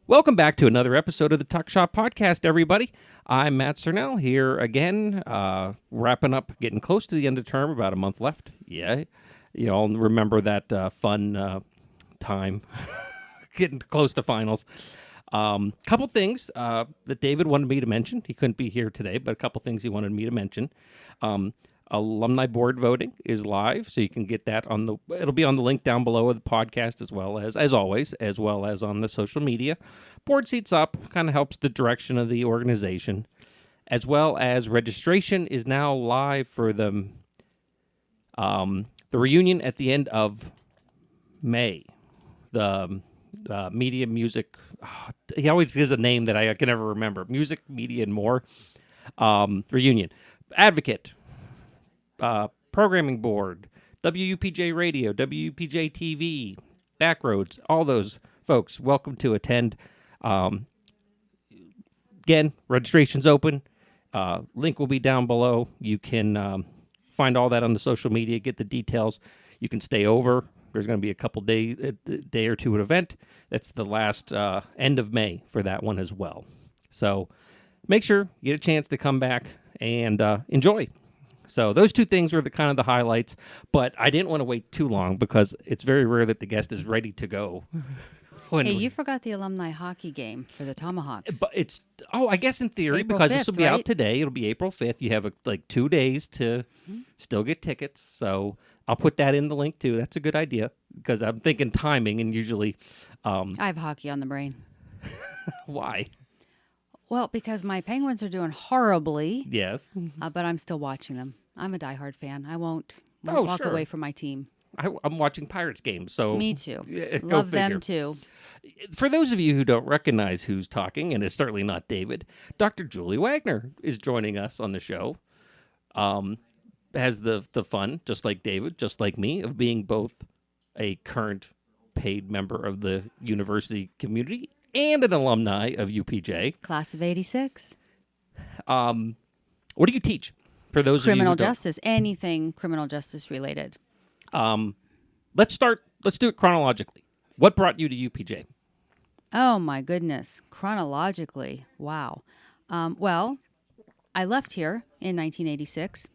Welcome back to another episode of the Tuck Shop Podcast, everybody. I'm Matt Cernell here again, wrapping up, getting close to the end of term, about a month left. Yeah, you all remember that fun time, getting close to finals. Couple things that David wanted me to mention. He couldn't be here today, but a couple things he wanted me to mention. Alumni board voting is live, so you can get that it'll be on the link down below of the podcast, as always, as well as on the social media. Board seats up kind of helps the direction of the organization, as well as registration is now live for the reunion at the end of May. The media, music, he always gives a name that I can never remember. Music, media, and more. Reunion. Advocate. Programming board, WUPJ Radio, WUPJ TV, Backroads, all those folks, welcome to attend. Again, registration's open. Link will be down below. You can find all that on the social media, get the details. You can stay over. There's going to be a couple days, a day or two at event. That's the last end of May for that one as well. So make sure you get a chance to come back and enjoy. So those two things are the kind of the highlights, but I didn't want to wait too long because it's very rare that the guest is ready to go. Hey, you forgot the alumni hockey game for the Tomahawks. But I guess in theory, April because 5th, this will be right? out today, it'll be April 5th. You have 2 days to still get tickets. So I'll put that in the link too. That's a good idea because I'm thinking timing and usually. I have hockey on the brain. Why? Well, because my Penguins are doing horribly. Yes. But I'm still watching them. I'm a diehard fan. I won't Oh, walk sure. away from my team. I'm watching Pirates games, so Me too. Go Love figure. them too. For those of you who don't recognize who's talking, and it's certainly not David, Dr. Julie Wagner is joining us on the show. Has the fun, just like David, just like me, of being both a current paid member of the university community and an alumni of UPJ. Class of 86. What do you teach? For those Criminal of you who justice. Anything criminal justice related. let's do it chronologically. What brought you to UPJ? Oh, my goodness. Chronologically. Wow. Well, I left here in 1986.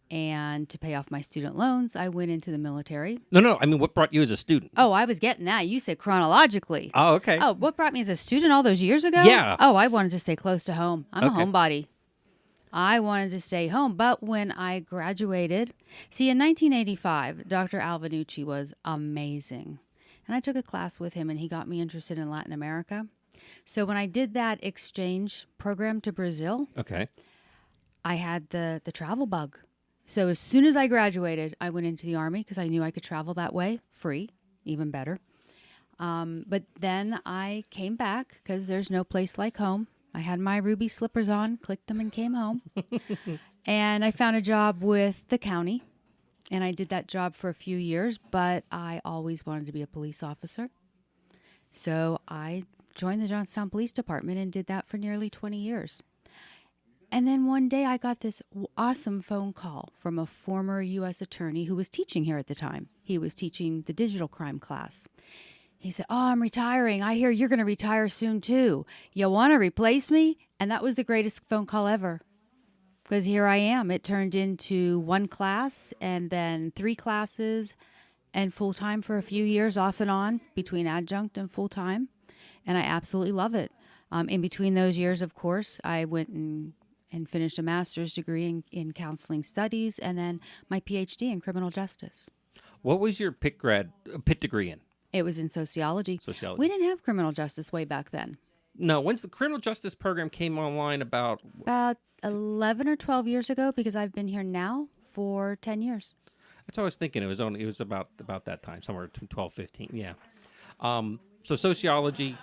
And to pay off my student loans, I went into the military. No. I mean, what brought you as a student? Oh, I was getting that. You said chronologically. Oh, okay. Oh, what brought me as a student all those years ago? Yeah. Oh, I wanted to stay close to home. I'm Okay. a homebody. I wanted to stay home. But when I graduated, see, in 1985, Dr. Alvanucci was amazing. And I took a class with him, and he got me interested in Latin America. So when I did that exchange program to Brazil, Okay. I had the travel bug. So as soon as I graduated, I went into the Army because I knew I could travel that way, free, even better. But then I came back because there's no place like home. I had my ruby slippers on, clicked them, and came home. And I found a job with the county, and I did that job for a few years, but I always wanted to be a police officer. So I joined the Johnstown Police Department and did that for nearly 20 years. And then one day I got this awesome phone call from a former U.S. attorney who was teaching here at the time. He was teaching the digital crime class. He said, "Oh, I'm retiring. I hear you're going to retire soon, too. You want to replace me?" And that was the greatest phone call ever. Because here I am. It turned into one class and then 3 classes and full-time for a few years off and on between adjunct and full-time. And I absolutely love it. In between those years, of course, I went and finished a master's degree in counseling studies and then my PhD in criminal justice. What was your PIT degree in? It was in sociology. Sociology. We didn't have criminal justice way back then. No, when's the criminal justice program came online about? About 11 or 12 years ago, because I've been here now for 10 years. That's what I was thinking. It was about that time, somewhere 12, 15. Yeah. So sociology.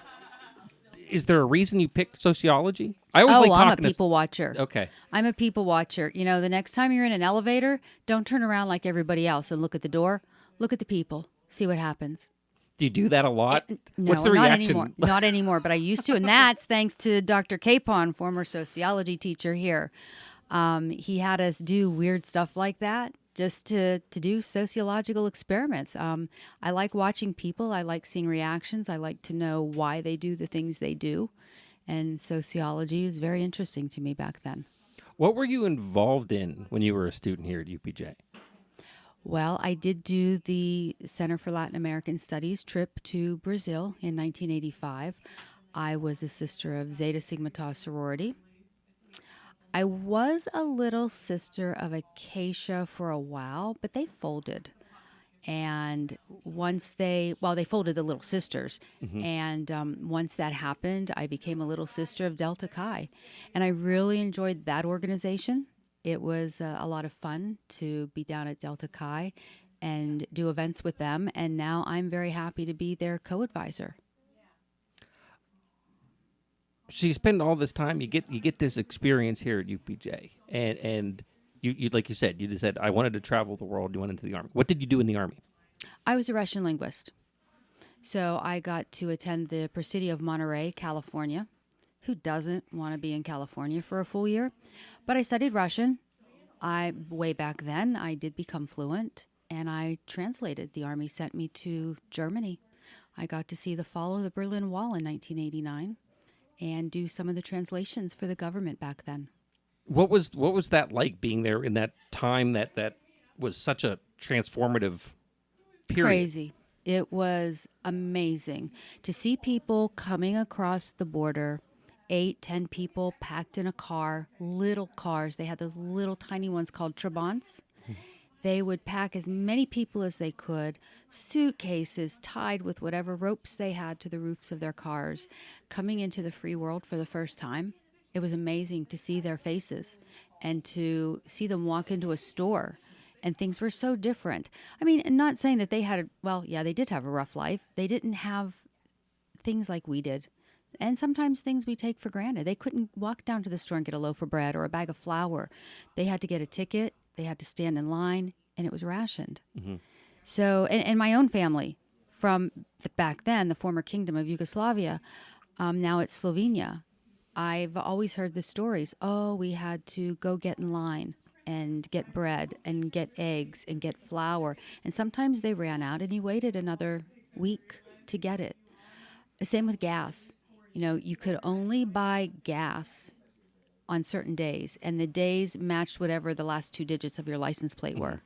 Is there a reason you picked sociology? I always like I'm a talking people watcher. Okay. I'm a people watcher. You know, the next time you're in an elevator, don't turn around like everybody else and look at the door. Look at the people. See what happens. Do you do that a lot? No, What's the not reaction? anymore. Not anymore, but I used to, and that's thanks to Dr. Capon, former sociology teacher here. He had us do weird stuff like that, just to do sociological experiments. I like watching people. I like seeing reactions. I like to know why they do the things they do. And sociology is very interesting to me back then. What were you involved in when you were a student here at UPJ? Well, I did do the Center for Latin American Studies trip to Brazil in 1985. I was a sister of Zeta Sigma Tau sorority. I was a little sister of Acacia for a while, but they folded. And once they folded the Little Sisters. And once that happened, I became a little sister of Delta Chi. And I really enjoyed that organization. It was a lot of fun to be down at Delta Chi and do events with them. And now I'm very happy to be their co-advisor. So you spend all this time, you get this experience here at UPJ, and you like you said, I wanted to travel the world. You went into the Army. What did you do in the Army? I was a Russian linguist. So I got to attend the Presidio of Monterey, California. Who doesn't want to be in California for a full year? But I studied Russian. Way back then, I did become fluent, and I translated. The Army sent me to Germany. I got to see the fall of the Berlin Wall in 1989 and do some of the translations for the government back then. What was that like, being there in that time that was such a transformative period? Crazy. It was amazing to see people coming across the border, 8, 10 people packed in a car, little cars. They had those little tiny ones called trabants. They would pack as many people as they could, suitcases tied with whatever ropes they had to the roofs of their cars, coming into the free world for the first time. It was amazing to see their faces and to see them walk into a store, and things were so different. I mean, not saying that they had, they did have a rough life. They didn't have things like we did. And sometimes things we take for granted. They couldn't walk down to the store and get a loaf of bread or a bag of flour. They had to get a ticket. They had to stand in line, and it was rationed. So, and my own family from back then, the former kingdom of Yugoslavia, now it's Slovenia. I've always heard the stories. Oh, we had to go get in line and get bread and get eggs and get flour. And sometimes they ran out, and you waited another week to get it. Same with gas. You know, you could only buy gas on certain days, and the days matched whatever the last 2 digits of your license plate were.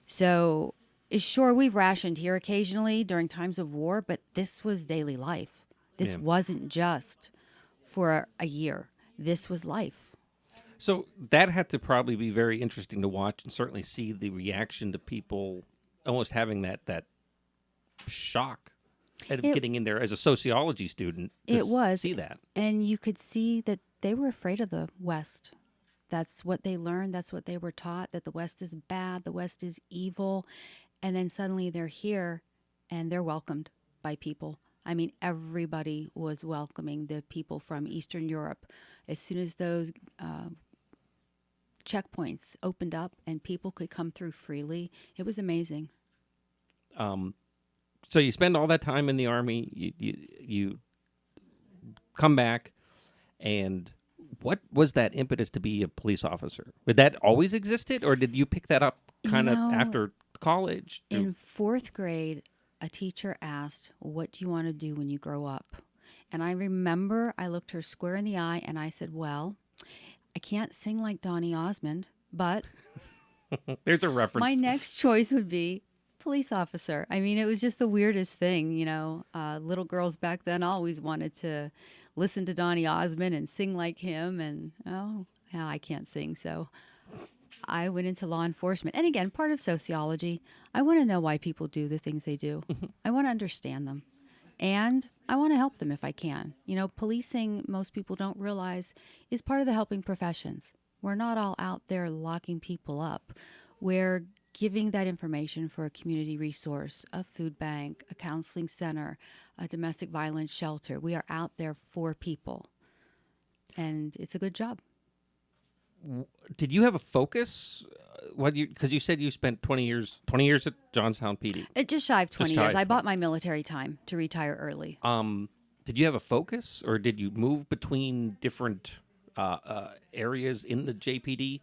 So, sure, we've rationed here occasionally during times of war, but this was daily life. This wasn't just for a year. This was life. So that had to probably be very interesting to watch, and certainly see the reaction to people almost having that shock at getting in there as a sociology student. It was. See that. And you could see that they were afraid of the West. That's what they learned. That's what they were taught, that the West is bad, the West is evil. And then suddenly they're here and they're welcomed by people. I mean, everybody was welcoming the people from Eastern Europe. As soon as those checkpoints opened up and people could come through freely, it was amazing. So you spend all that time in the Army, you come back, and what was that impetus to be a police officer? Did that always existed, or did you pick that up kind of after college? In 4th grade, a teacher asked, "What do you want to do when you grow up?" And I remember I looked her square in the eye and I said, "Well, I can't sing like Donny Osmond, but there's a reference. My next choice would be police officer." I mean, it was just the weirdest thing, you know. Little girls back then always wanted to listen to Donny Osmond and sing like him, and I can't sing, so I went into law enforcement. And again, part of sociology, I want to know why people do the things they do. I want to understand them, and I want to help them if I can. You know, policing, most people don't realize, is part of the helping professions. We're not all out there locking people up. We're giving that information for a community resource, a food bank, a counseling center, a domestic violence shelter. We are out there for people, and it's a good job. Did you have a focus? Because you said you spent 20 years at Johnstown PD. Just shy of 20 years. I bought my military time to retire early. Did you have a focus, or did you move between different areas in the JPD?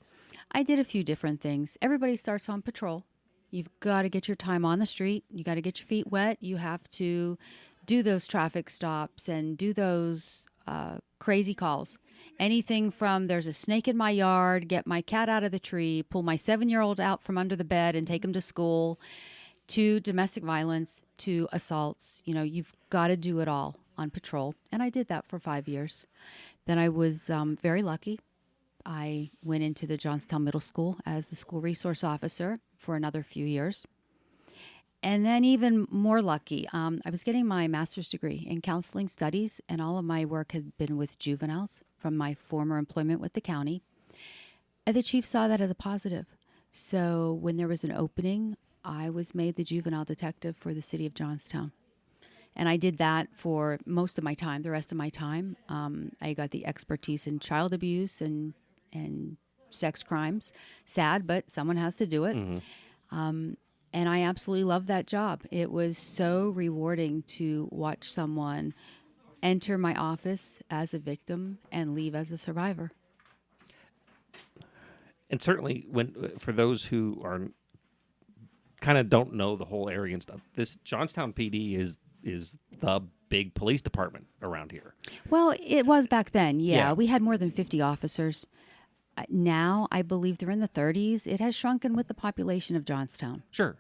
I did a few different things. Everybody starts on patrol. You've got to get your time on the street. You got to get your feet wet. You have to do those traffic stops and do those crazy calls. Anything from there's a snake in my yard, get my cat out of the tree, pull my 7-year-old out from under the bed and take him to school, to domestic violence, to assaults. You've got to do it all on patrol. And I did that for 5 years. Then I was very lucky. I went into the Johnstown Middle School as the school resource officer for another few years. And then even more lucky, I was getting my master's degree in counseling studies, and all of my work had been with juveniles from my former employment with the county. And the chief saw that as a positive. So when there was an opening, I was made the juvenile detective for the city of Johnstown. And I did that for most of my time, the rest of my time. I got the expertise in child abuse and sex crimes. Sad, but someone has to do it. Mm-hmm. And I absolutely loved that job. It was so rewarding to watch someone enter my office as a victim and leave as a survivor. And certainly, for those who are kind of don't know the whole area and stuff, this Johnstown PD is the big police department around here. Well, it was back then. Yeah. We had more than 50 officers. Now, I believe they're in the 30s. It has shrunken with the population of Johnstown. Sure.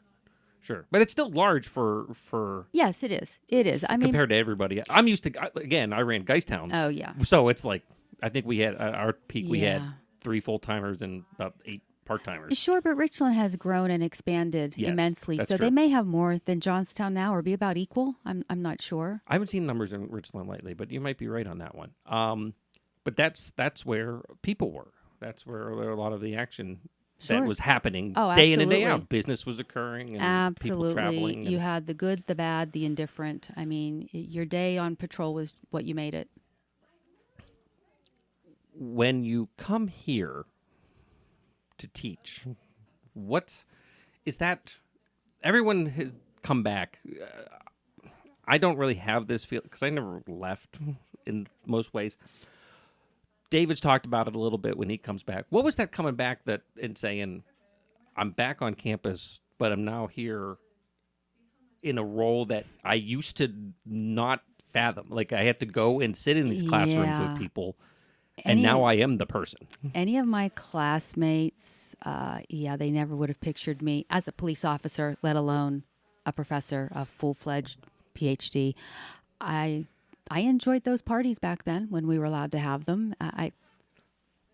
But it's still large for Yes, it is. It is. Compared to everybody. I'm used to, again, I ran Geisttown. Oh, yeah. So it's like, I think we had, at our peak, we had 3 full-timers and about 8 part-timers. Sure, but Richland has grown and expanded immensely. So true. They may have more than Johnstown now or be about equal. I'm not sure. I haven't seen numbers in Richland lately, but you might be right on that one. But that's where people were. That's where a lot of the action that was happening day in and day out. Business was occurring and people traveling. You had the good, the bad, the indifferent. I mean, your day on patrol was what you made it. When you come here to teach, what is that? Everyone has come back. I don't really have this feel because I never left in most ways. David's talked about it a little bit when he comes back. What was that coming back and saying, I'm back on campus, but I'm now here in a role that I used to not fathom. Like I have to go and sit in these classrooms with people, and now I am the person. Any of my classmates, they never would have pictured me as a police officer, let alone a professor, a full-fledged PhD. I enjoyed those parties back then when we were allowed to have them.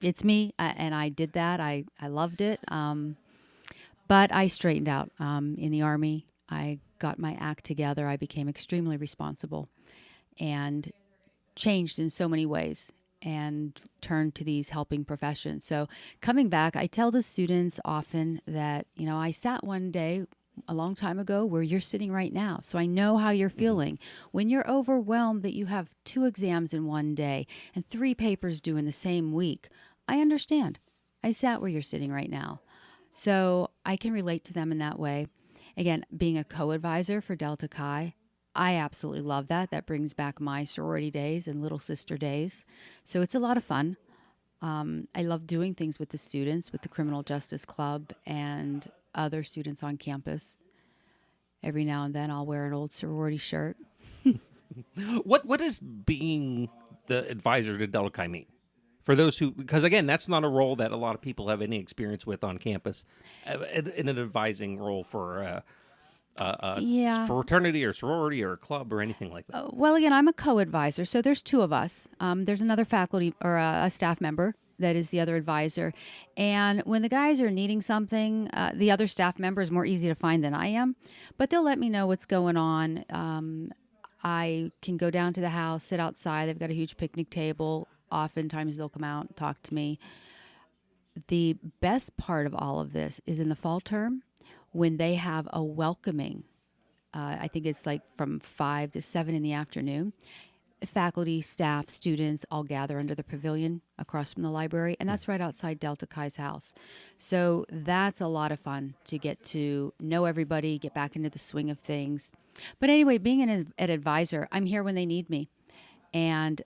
It's me, and I did that. I loved it. But I straightened out in the Army. I got my act together. I became extremely responsible and changed in so many ways and turned to these helping professions. So coming back, I tell the students often that, I sat one day a long time ago where you're sitting right now. So I know how you're feeling. When you're overwhelmed that you have 2 exams in one day and 3 papers due in the same week, I understand. I sat where you're sitting right now. So I can relate to them in that way. Again, being a co-advisor for Delta Chi, I absolutely love that. That brings back my sorority days and little sister days. So it's a lot of fun. I love doing things with the students, with the Criminal Justice Club and other students on campus. Every now and then I'll wear an old sorority shirt. What does being the advisor to Delta Chi mean? For those who, because again, that's not a role that a lot of people have any experience with on campus, in an advising role for fraternity or sorority or a club or anything like that. Well, again, I'm a co-advisor, so there's 2 of us. There's another faculty or a staff member that is the other advisor. And when the guys are needing something, the other staff member is more easy to find than I am. But they'll let me know what's going on. I can go down to the house, sit outside. They've got a huge picnic table. Oftentimes they'll come out and talk to me. The best part of all of this is in the fall term when they have a welcoming. I think it's like from 5 to 7 in the afternoon. Faculty, staff, students all gather under the pavilion across from the library, and that's right outside Delta Chi's house. So that's a lot of fun to get to know everybody, get back into the swing of things. But anyway, being an advisor, I'm here when they need me. And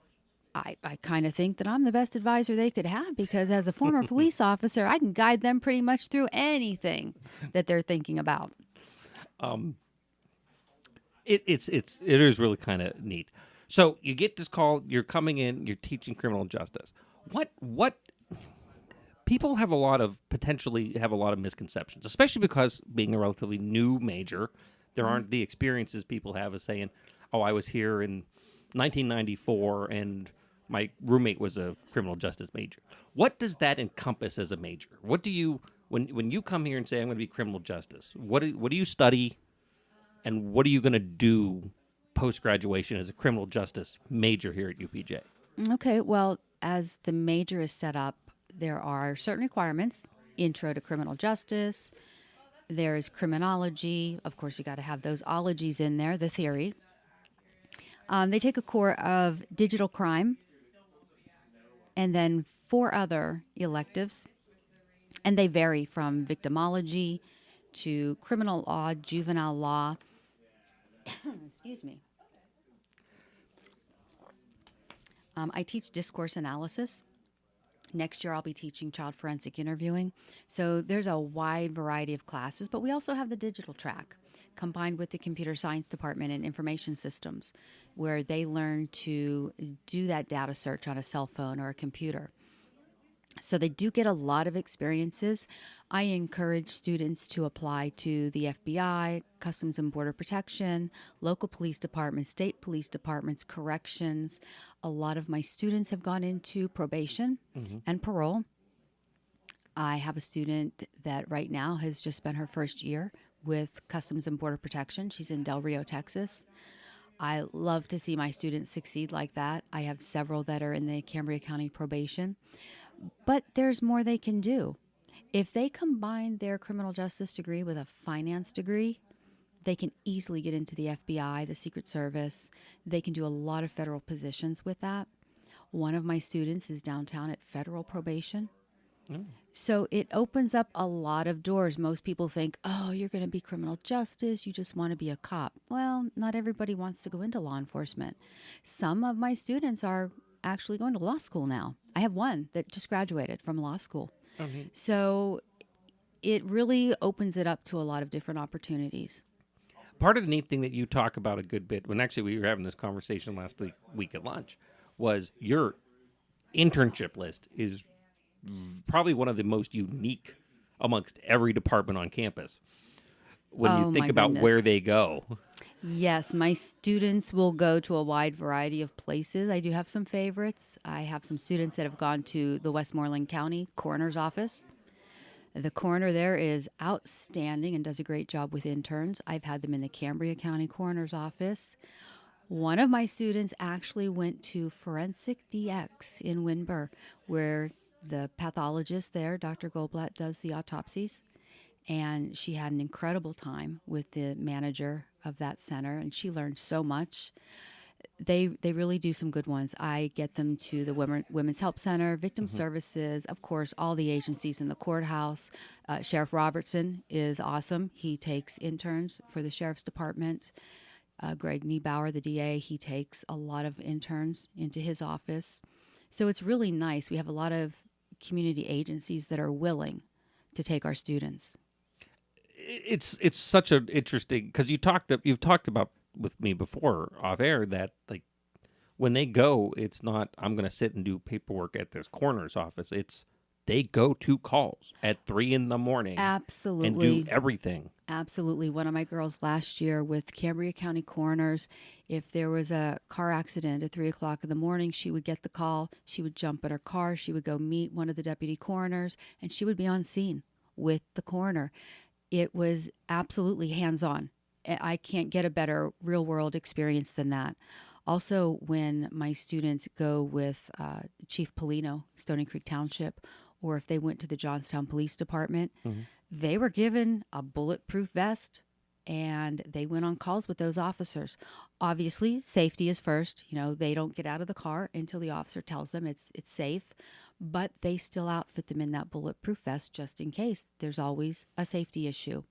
I kind of think that I'm the best advisor they could have because as a former police officer, I can guide them pretty much through anything that they're thinking about. It is really kind of neat. So you get this call. You're coming in. You're teaching criminal justice. What people have a lot of potentially have a lot of misconceptions, especially because being a relatively new major, there aren't the experiences people have as saying, "Oh, I was here in 1994 and my roommate was a criminal justice major." What does that encompass as a major? What do you when you come here and say I'm going to be criminal justice? What do you study, and what are you going to do post graduation as a criminal justice major here at UPJ? Okay, well, as the major is set up, there are certain requirements. Intro to criminal justice. There's criminology. Of course, you got to have those ologies in there, the theory. They take a core of digital crime and then 4 other electives. And they vary from victimology to criminal law, juvenile law. Excuse me. I teach discourse analysis. Next year, I'll be teaching child forensic interviewing. So there's a wide variety of classes, but we also have the digital track combined with the computer science department and information systems, where they learn to do that data search on a cell phone or a computer. So they do get a lot of experiences. I encourage students to apply to the FBI, Customs and Border Protection, local police departments, state police departments, corrections. A lot of my students have gone into probation and parole. I have a student that right now has just spent her first year with Customs and Border Protection. She's in Del Rio, Texas. I love to see my students succeed like that. I have several that are in the Cambria County probation. But there's more they can do. If they combine their criminal justice degree with a finance degree, they can easily get into the FBI, the Secret Service. They can do a lot of federal positions with that. One of my students is downtown at federal probation. So it opens up a lot of doors. Most people think, oh, you're going to be criminal justice. You just want to be a cop. Well, not everybody wants to go into law enforcement. Some of my students are actually going to law school now. I have one that just graduated from law school. So it really opens it up to a lot of different opportunities. Part of the neat thing that you talk about a good bit, when actually we were having this conversation last week at lunch, was your internship list is probably one of the most unique amongst every department on campus when you think about where they go. Yes, my students will go to a wide variety of places. I do have some favorites. I have some students that have gone to the Westmoreland County Coroner's Office. The coroner there is outstanding and does a great job with interns. I've had them in the Cambria County Coroner's Office. One of my students actually went to Forensic DX in Winburn, where the pathologist there, Dr. Goldblatt, does the autopsies. And she had an incredible time with the manager of that center, and she learned so much. They really do some good ones. I get them to the Women's Help Center, Victim Services, of course, all the agencies in the courthouse. Sheriff Robertson is awesome. He takes interns for the Sheriff's Department. Greg Niebauer, the DA, he takes a lot of interns into his office. So it's really nice. We have a lot of community agencies that are willing to take our students. It's such an interesting, because you've talked about with me before off air that like when they go, it's not I'm going to sit and do paperwork at this coroner's office. It's they go to calls at 3 a.m. Absolutely. and do everything. Absolutely. One of my girls last year with Cambria County coroners, if there was a car accident at 3 o'clock in the morning, she would get the call. She would jump in her car. She would go meet one of the deputy coroners, and she would be on scene with the coroner. It was absolutely hands-on. I can't get a better real-world experience than that. Also, when my students go with Chief Polino, Stony Creek Township, or if they went to the Johnstown Police Department, they were given a bulletproof vest, and they went on calls with those officers. Obviously, safety is first. You know, they don't get out of the car until the officer tells them it's safe, but they still outfit them in that bulletproof vest just in case. There's always a safety issue.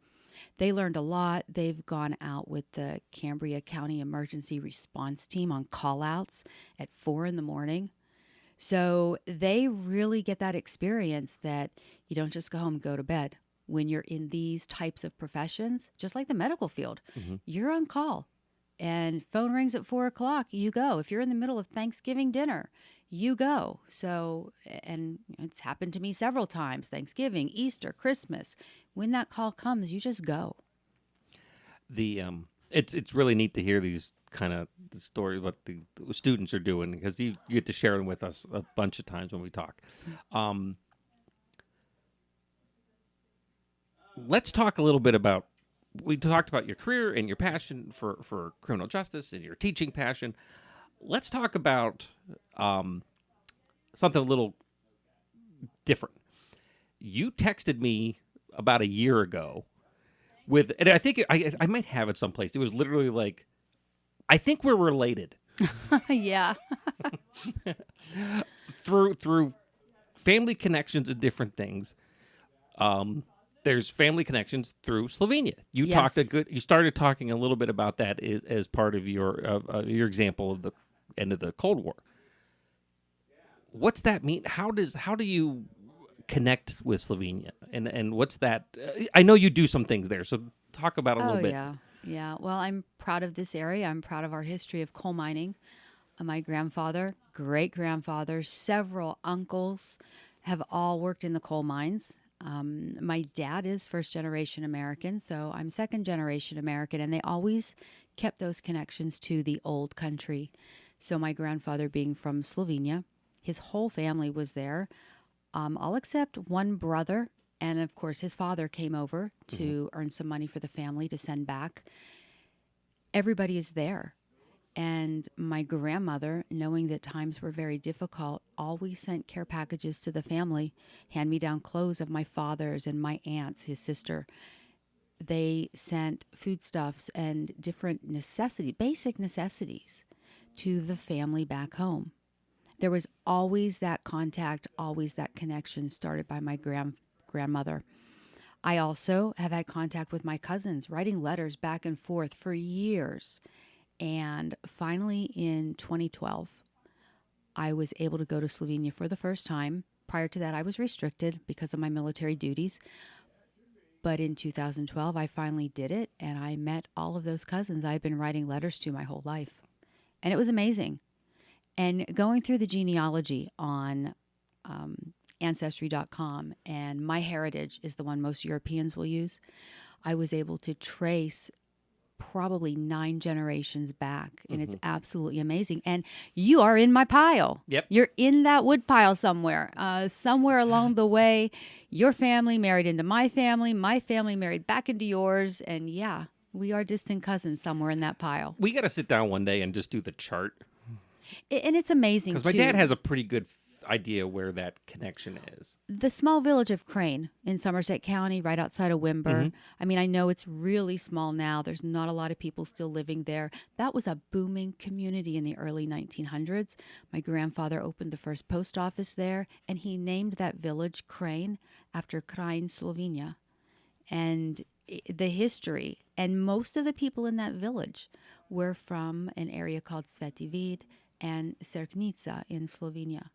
They learned a lot. They've gone out with the Cambria County Emergency Response Team on call-outs at 4 in the morning. So they really get that experience that you don't just go home and go to bed. When you're in these types of professions, just like the medical field, you're on call. And phone rings at 4 o'clock, you go. If you're in the middle of Thanksgiving dinner, you go. So, and it's happened to me several times, Thanksgiving, Easter, Christmas. When that call comes, you just go. It's really neat to hear these kind of the story what the students are doing, because you get to share them with us a bunch of times when we talk. Let's talk a little bit about, we talked about your career and your passion for criminal justice and your teaching passion. Let's talk about something a little different. You texted me about a year ago with, and I think I might have it someplace. It was literally like, I think we're related. Yeah. through family connections and different things. There's family connections through Slovenia. You started talking a little bit about that as part of your example of the end of the Cold War. What's that mean? How do you connect with Slovenia? And what's that? I know you do some things there, so talk about it a little bit. Yeah. Well, I'm proud of this area. I'm proud of our history of coal mining. My grandfather, great-grandfather, several uncles have all worked in the coal mines. My dad is first-generation American, so I'm second-generation American, and they always kept those connections to the old country. So my grandfather being from Slovenia, his whole family was there, all except one brother, and of course his father came over to earn some money for the family to send back. Everybody is there. And my grandmother, knowing that times were very difficult, always sent care packages to the family, hand-me-down clothes of my father's and my aunt's, his sister. They sent foodstuffs and different basic necessities to the family back home. There was always that contact, always that connection started by my grandmother. I also have had contact with my cousins, writing letters back and forth for years. And finally, in 2012, I was able to go to Slovenia for the first time. Prior to that, I was restricted because of my military duties. But in 2012, I finally did it, and I met all of those cousins I've been writing letters to my whole life. And it was amazing. And going through the genealogy on Ancestry.com, and MyHeritage is the one most Europeans will use, I was able to trace probably 9 generations back, and it's absolutely amazing. And you are in my pile. Yep. You're in that wood pile somewhere. Somewhere along the way, your family married into my family married back into yours, and yeah, we are distant cousins somewhere in that pile. We got to sit down one day and just do the chart. And it's amazing, because my dad has a pretty good idea where that connection is. The small village of Crane in Somerset County, right outside of Wimber. I mean, I know it's really small now. There's not a lot of people still living there. That was a booming community in the early 1900s. My grandfather opened the first post office there, and he named that village Crane after Krajina, Slovenia. And the history, and most of the people in that village were from an area called Sveti Vid and Cerknica in Slovenia.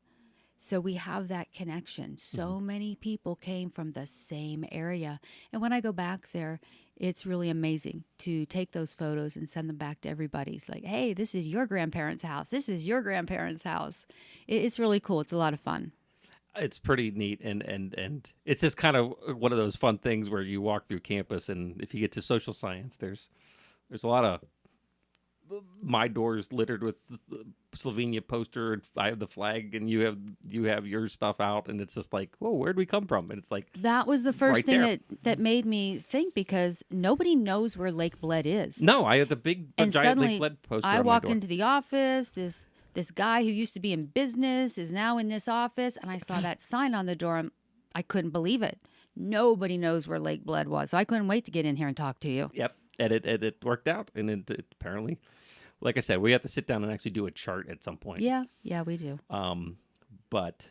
So we have that connection. So many people came from the same area. And when I go back there, it's really amazing to take those photos and send them back to everybody. It's like, hey, this is your grandparents' house. This is your grandparents' house. It's really cool. It's a lot of fun. It's pretty neat. And it's just kind of one of those fun things where you walk through campus, and if you get to social science, there's a lot of my doors littered with Slovenia poster, and I have the flag, and you have your stuff out, and it's just like, whoa, where'd we come from? And it's like, that was the first right thing that made me think, because nobody knows where Lake Bled is. No, I have the big giant suddenly, Lake Bled poster. I on walk my door. into the office. This guy who used to be in business is now in this office, and I saw that sign on the door. I couldn't believe it. Nobody knows where Lake Bled was, so I couldn't wait to get in here and talk to you. Yep, and it worked out, and it apparently. Like I said, we have to sit down and actually do a chart at some point. Yeah, we do. But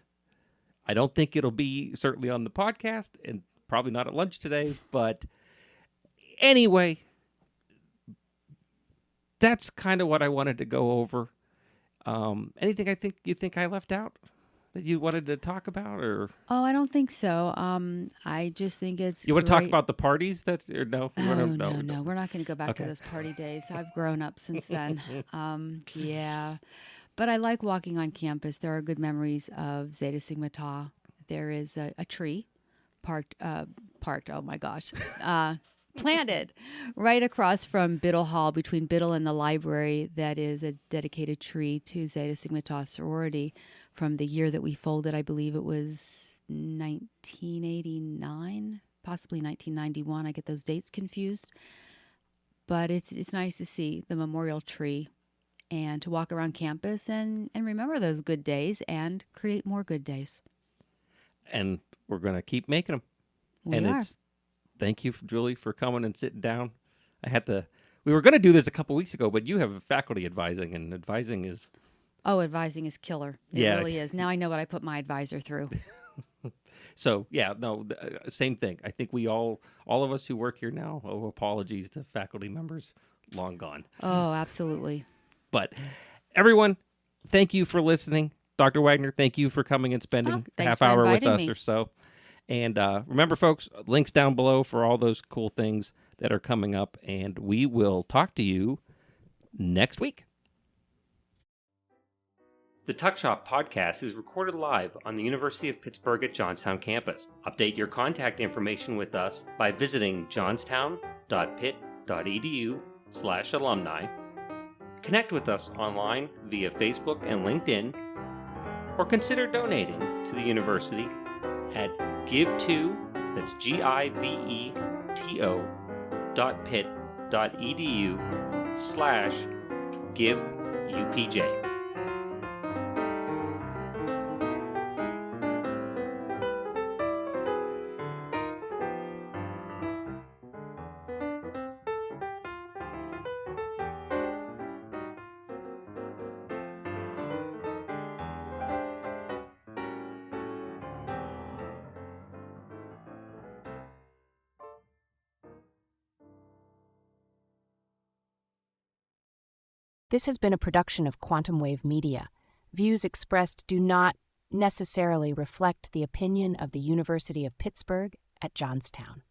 I don't think it'll be certainly on the podcast, and probably not at lunch today. But Anyway, that's kind of what I wanted to go over. Anything you think I left out that you wanted to talk about, or Oh, I don't think so. I just think it's you want to talk great. about the parties? Or no? You Oh, want to, no. We're not going to go back to Okay. those party days. I've grown up since then. Yeah. But I like walking on campus. There are good memories of Zeta Sigma Tau. There is a tree parked, oh my gosh, planted right across from Biddle Hall, between Biddle and the library, that is a dedicated tree to Zeta Sigma Tau sorority from the year that we folded. I believe it was 1989, possibly 1991. I get those dates confused. But it's nice to see the memorial tree and to walk around campus and remember those good days and create more good days. And we're going to keep making them. We are. Thank you, Julie, for coming and sitting down. We were going to do this a couple weeks ago, but you have faculty advising, and advising is... Oh, advising is killer. It Yeah. really is. Now I know what I put my advisor through. So, yeah, no, same thing. I think we all of us who work here now owe apologies to faculty members long gone. Oh, absolutely. But everyone, thank you for listening. Dr. Wagner, thank you for coming and spending a thanks half for hour with inviting us me. or so. And remember, folks, links down below for all those cool things that are coming up. And we will talk to you next week. The Tuck Shop podcast is recorded live on the University of Pittsburgh at Johnstown campus. Update your contact information with us by visiting johnstown.pitt.edu/alumni. Connect with us online via Facebook and LinkedIn, or consider donating to the university at give2, that's giveto.pitt.edu/giveupj. This has been a production of Quantum Wave Media. Views expressed do not necessarily reflect the opinion of the University of Pittsburgh at Johnstown.